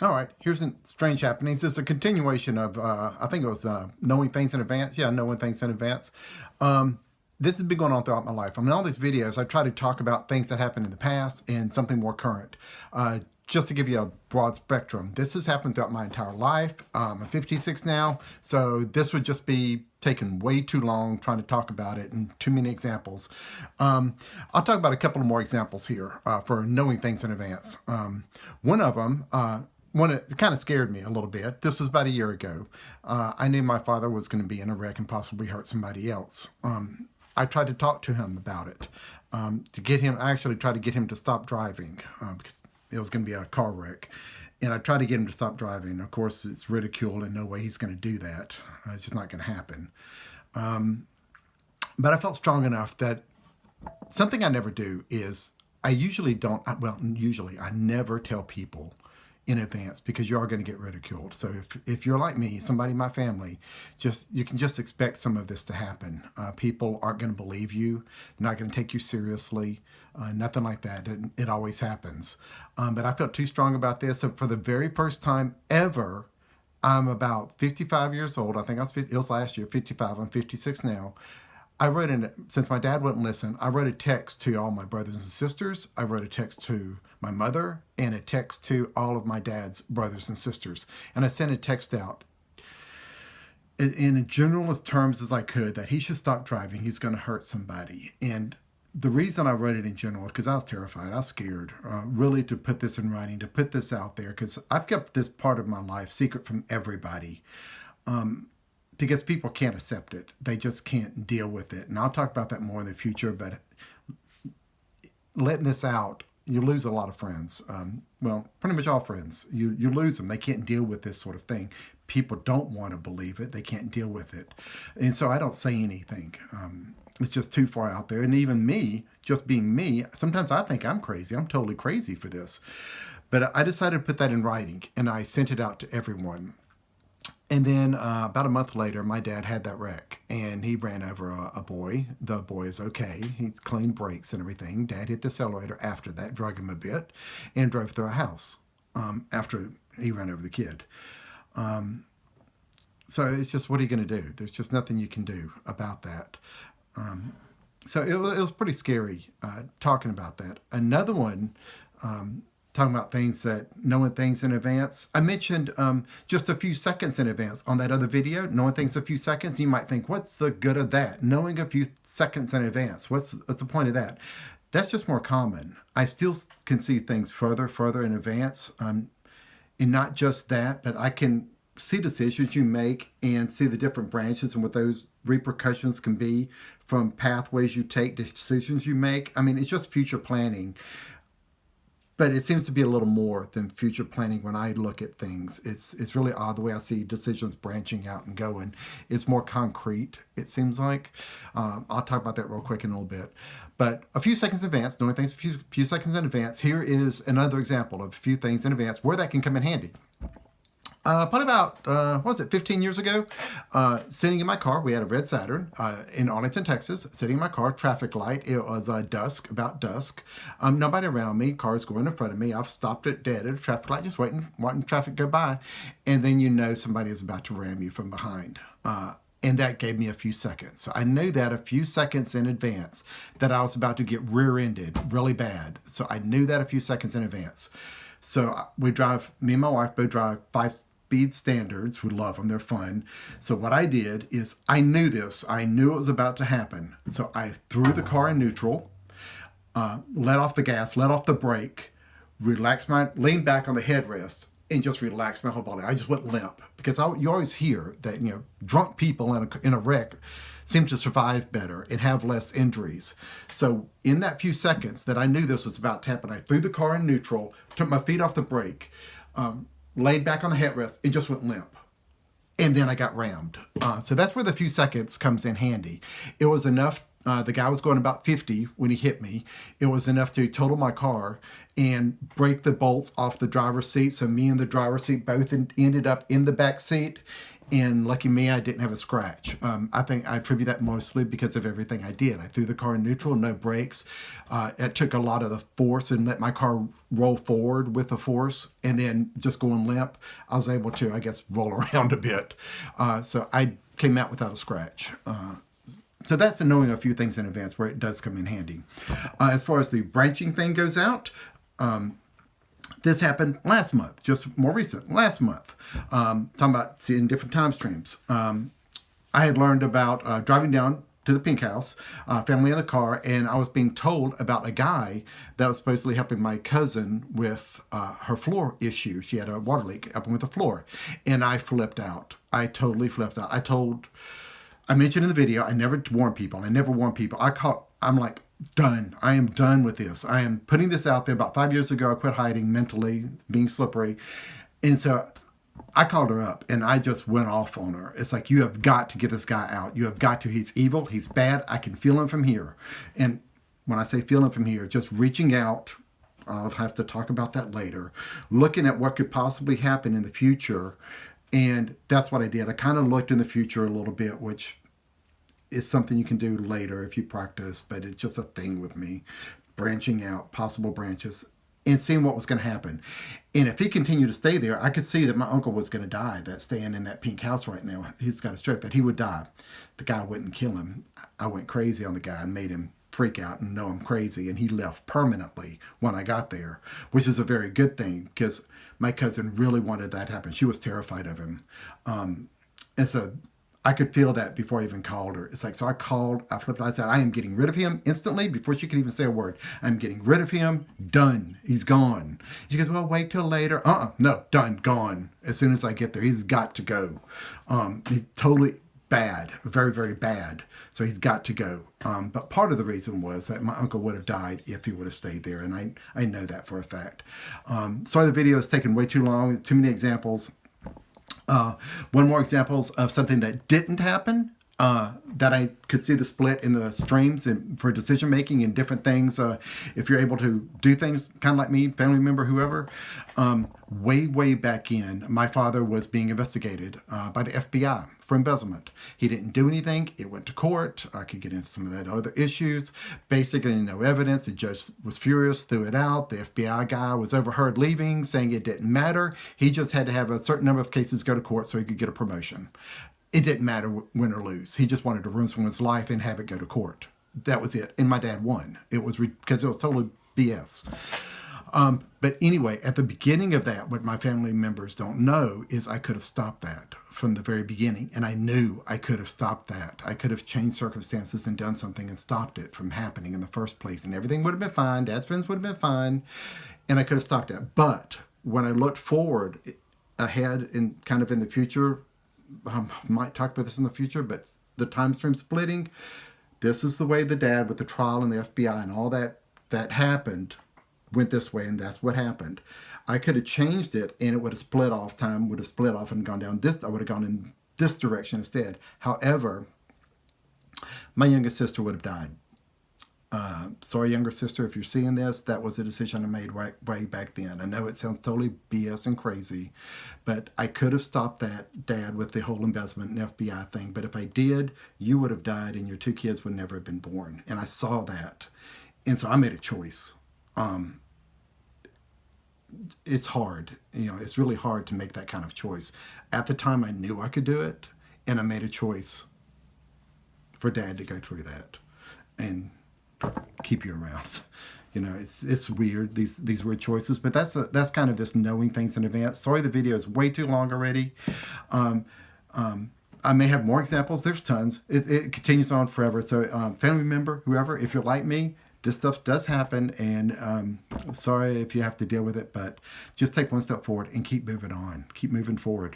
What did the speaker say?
All right, here's some strange happenings. It's a continuation of, I think it was Knowing Things in Advance. Yeah, Knowing Things in Advance. Um, this has been going on throughout my life. I mean, all these videos, I try to talk about things that happened in the past and something more current. Just to give you a broad spectrum, this has happened throughout my entire life. I'm 56 now, so this would just be taking way too long trying to talk about it and too many examples. I'll talk about a couple of more examples here for knowing things in advance. One of them, one it kind of scared me a little bit. This was about a year ago. I knew my father was going to be in a wreck and possibly hurt somebody else. I tried to talk to him about it to get him. I actually tried to get him to stop driving because it was going to be a car wreck. And I tried to get him to stop driving. Of course, it's ridiculed and no way he's going to do that. It's just not going to happen. But I felt strong enough that something I never do is I usually don't, well, usually I never tell people in advance because you are going to get ridiculed. So if you're like me, somebody in my family, you can just expect some of this to happen. People aren't going to believe you. They're not going to take you seriously. Nothing like that. It always happens. But I felt too strong about this. So for the very first time ever, I'm about 55 years old. I think it was last year, 55. I'm 56 now. I wrote since my dad wouldn't listen, I wrote a text to all my brothers and sisters. I wrote a text to my mother and a text to all of my dad's brothers and sisters. And I sent a text out in as generalist terms as I could that he should stop driving. He's going to hurt somebody. And the reason I wrote it in general is because I was terrified. I was scared, really, to put this in writing, to put this out there, because I've kept this part of my life secret from everybody. Because people can't accept it. They just can't deal with it. And I'll talk about that more in the future, but letting this out, you lose a lot of friends. Well, pretty much all friends. You lose them. They can't deal with this sort of thing. People don't want to believe it. They can't deal with it. And so I don't say anything. It's just too far out there. And even me, just being me, sometimes I think I'm crazy. I'm totally crazy for this. But I decided to put that in writing, and I sent it out to everyone. And then about a month later, my dad had that wreck, and he ran over a boy. The boy is okay. He's clean brakes and everything. Dad hit the accelerator after that, drug him a bit, and drove through a house after he ran over the kid. So it's just, what are you going to do? There's just nothing you can do about that. So it was pretty scary talking about that. Another one, talking about knowing things in advance. I mentioned just a few seconds in advance on that other video, knowing things a few seconds. You might think, what's the good of that? Knowing a few seconds in advance, what's the point of that? That's just more common. I still can see things further in advance. And not just that, but I can see decisions you make and see the different branches and what those repercussions can be from pathways you take, decisions you make. I mean, it's just future planning. But it seems to be a little more than future planning when I look at things. It's really odd the way I see decisions branching out and going. It's more concrete, it seems like. I'll talk about that real quick in a little bit. But a few seconds in advance, knowing things a few seconds in advance, here is another example of a few things in advance where that can come in handy. Probably about, what was it, 15 years ago, sitting in my car. We had a red Saturn in Arlington, Texas, sitting in my car, traffic light. It was about dusk. Nobody around me, cars going in front of me. I've stopped it dead at a traffic light, just watching traffic go by. And then somebody is about to ram you from behind. And that gave me a few seconds. So I knew that a few seconds in advance that I was about to get rear-ended really bad. So I knew that a few seconds in advance. So me and my wife both drive 5-speed standards. We love them. They're fun. So what I did is I knew this. I knew it was about to happen. So I threw the car in neutral, let off the gas, let off the brake, leaned back on the headrest, and just relaxed my whole body. I just went limp because you always hear that drunk people in a wreck seem to survive better and have less injuries. So in that few seconds that I knew this was about to happen, I threw the car in neutral, took my feet off the brake, laid back on the headrest, and just went limp. And then I got rammed. So that's where the few seconds comes in handy. It was enough. The guy was going about 50 when he hit me. It was enough to total my car and break the bolts off the driver's seat. So me and the driver's seat both ended up in the back seat. And lucky me, I didn't have a scratch. I think I attribute that mostly because of everything I did. I threw the car in neutral, no brakes. It took a lot of the force and let my car roll forward with the force, and then just going limp, I was able to, I guess, roll around a bit. So I came out without a scratch. So that's the knowing a few things in advance where it does come in handy. As far as the branching thing goes out, this happened last month, just more recent, last month. Talking about seeing different time streams. I had learned about driving down to the Pink House, family in the car, and I was being told about a guy that was supposedly helping my cousin with her floor issue. She had a water leak helping with the floor. And I flipped out. I totally flipped out. I mentioned in the video, I never warn people. I'm like, done. I am done with this. I am putting this out there. About 5 years ago, I quit hiding mentally, being slippery. And so I called her up and I just went off on her. It's like, you have got to get this guy out. You have got to. He's evil. He's bad. I can feel him from here. And when I say feel him from here, just reaching out, I'll have to talk about that later, looking at what could possibly happen in the future. And that's what I did. I kind of looked in the future a little bit, which is something you can do later if you practice, but it's just a thing with me, branching out, possible branches, and seeing what was going to happen. And if he continued to stay there, I could see that my uncle was going to die, that's staying in that Pink House right now. He's got a stroke, that he would die. The guy wouldn't kill him. I went crazy on the guy and made him freak out and know I'm crazy, and he left permanently when I got there, which is a very good thing because my cousin really wanted that to happen. She was terrified of him. And so I could feel that before I even called her. It's like, so I called, I flipped, I said, I am getting rid of him instantly before she could even say a word. I'm getting rid of him, done, he's gone. She goes, well, wait till later. No, done, gone. As soon as I get there, he's got to go. He's totally bad, very, very bad. So he's got to go. But part of the reason was that my uncle would have died if he would have stayed there. And I know that for a fact. Sorry, the video is taking way too long, too many examples. One more examples of something that didn't happen, that I could see the split in the streams and for decision making and different things. If you're able to do things kind of like me, family member, whoever, way back in, my father was being investigated by the FBI for embezzlement. He didn't do anything. It went to court. I could get into some of that other issues. Basically, no evidence. The judge was furious, threw it out. The FBI guy was overheard leaving, saying it didn't matter. He just had to have a certain number of cases go to court so he could get a promotion. It didn't matter win or lose. He just wanted to ruin someone's life and have it go to court. That was it. And my dad won. It was because it was total BS. But anyway, at the beginning of that, what my family members don't know is I could have stopped that from the very beginning. And I knew I could have stopped that. I could have changed circumstances and done something and stopped it from happening in the first place. And everything would have been fine. Dad's friends would have been fine. And I could have stopped that. But when I looked forward ahead and kind of in the future, I might talk about this in the future, but the time stream splitting, this is the way the dad with the trial and the FBI and all that happened went this way, and that's what happened. I could have changed it and it would have split off, time would have split off and gone down this, I would have gone in this direction instead. However, my youngest sister would have died. Sorry, younger sister, if you're seeing this, that was a decision I made way back then. I know it sounds totally BS and crazy, but I could have stopped that, Dad, with the whole embezzlement and FBI thing. But if I did, you would have died and your two kids would never have been born. And I saw that. And so I made a choice. It's hard. It's really hard to make that kind of choice. At the time, I knew I could do it, and I made a choice for Dad to go through that and keep you around. It's weird, these weird choices, but that's kind of this knowing things in advance. Sorry, the video is way too long already. I may have more examples. There's tons. It continues on forever. So family member, whoever, if you're like me, this stuff does happen, and sorry if you have to deal with it, but just take one step forward and keep moving on. Keep moving forward.